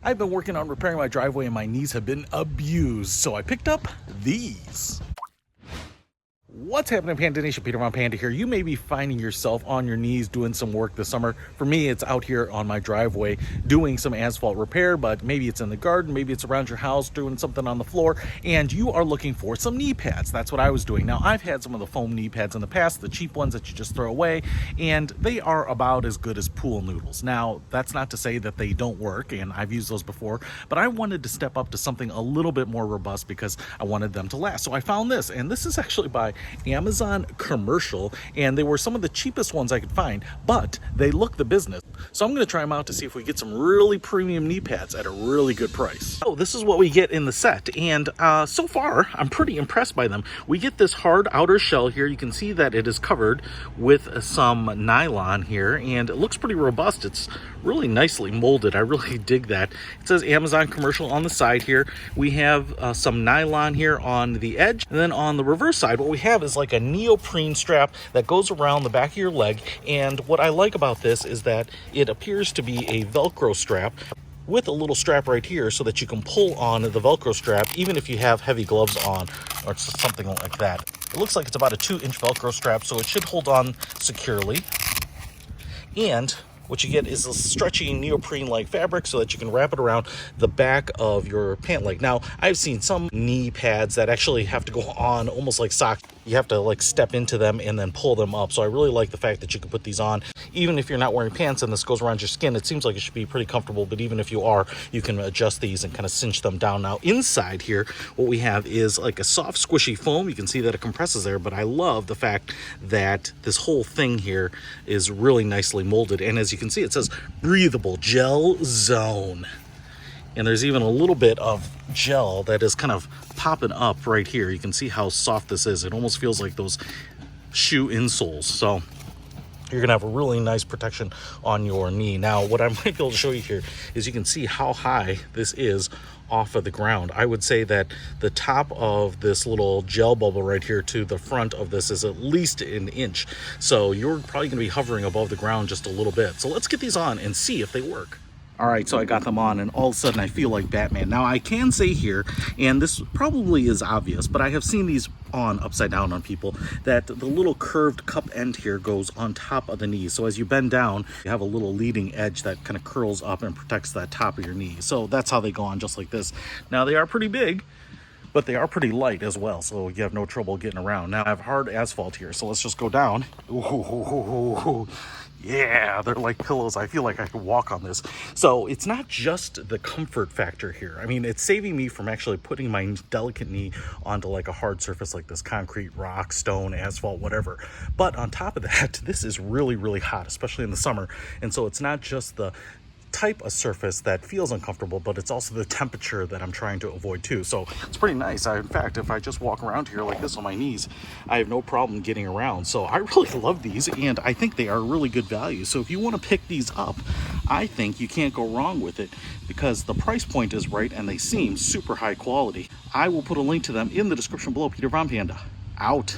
I've been working on repairing my driveway and my knees have been abused, so I picked up these. What's happening, Panda Nation? Peter Von Panda here. You may be finding yourself on your knees doing some work this summer. For me, it's out here on my driveway doing some asphalt repair, but maybe it's in the garden, maybe it's around your house doing something on the floor, and you are looking for some knee pads. That's what I was doing. Now, I've had some of the foam knee pads in the past, the cheap ones that you just throw away, and they are about as good as pool noodles. Now, that's not to say that they don't work, and I've used those before, but I wanted to step up to something a little bit more robust because I wanted them to last. So I found this, and this is actually by Amazon Commercial, and they were some of the cheapest ones I could find, but they look the business. So I'm going to try them out to see if we get some really premium knee pads at a really good price. So this is what we get in the set, and so far I'm pretty impressed by them. We get this hard outer shell here. You can see that it is covered with some nylon here, and it looks pretty robust. It's really nicely molded. I really dig that. It says Amazon Commercial on the side here. We have some nylon here on the edge, and then on the reverse side what we have is like a neoprene strap that goes around the back of your leg. And what I like about this is that it appears to be a Velcro strap with a little strap right here so that you can pull on the Velcro strap even if you have heavy gloves on or something like that. It looks like it's about a 2-inch Velcro strap, so it should hold on securely. And what you get is a stretchy neoprene-like fabric so that you can wrap it around the back of your pant leg. Now, I've seen some knee pads that actually have to go on almost like socks. You have to like step into them and then pull them up. So I really like the fact that you can put these on even if you're not wearing pants and this goes around your skin. It seems like it should be pretty comfortable, but even if you are, you can adjust these and kind of cinch them down. Now, inside here, what we have is like a soft, squishy foam. You can see that it compresses there, but I love the fact that this whole thing here is really nicely molded. And as you can see, it says breathable gel zone. And there's even a little bit of gel that is kind of popping up right here. You can see how soft this is. It almost feels like those shoe insoles. So you're gonna have a really nice protection on your knee. Now, what I might be able to show you here is you can see how high this is off of the ground. I would say that the top of this little gel bubble right here to the front of this is at least an inch. So you're probably gonna be hovering above the ground just a little bit. So let's get these on and see if they work. All right, so I got them on, and all of a sudden I feel like Batman. Now, I can say here, and this probably is obvious, but I have seen these on upside down on people, that the little curved cup end here goes on top of the knee. So as you bend down, you have a little leading edge that kind of curls up and protects that top of your knee. So that's how they go on, just like this. Now, they are pretty big, but they are pretty light as well, so you have no trouble getting around. Now, I have hard asphalt here, so let's just go down. Ooh. Yeah, they're like pillows. I feel like I could walk on this. So it's not just the comfort factor here. I mean, it's saving me from actually putting my delicate knee onto like a hard surface like this, concrete, rock, stone, asphalt, whatever. But on top of that, this is really, really hot, especially in the summer. And so it's not just the type of surface that feels uncomfortable, but it's also the temperature that I'm trying to avoid too. So it's pretty nice. In fact, if I just walk around here like this on my knees, I have no problem getting around. So I really love these, and I think they are really good value. So if you want to pick these up, I think you can't go wrong with it because the price point is right and they seem super high quality. I will put a link to them in the description below. Peter Von Panda, out.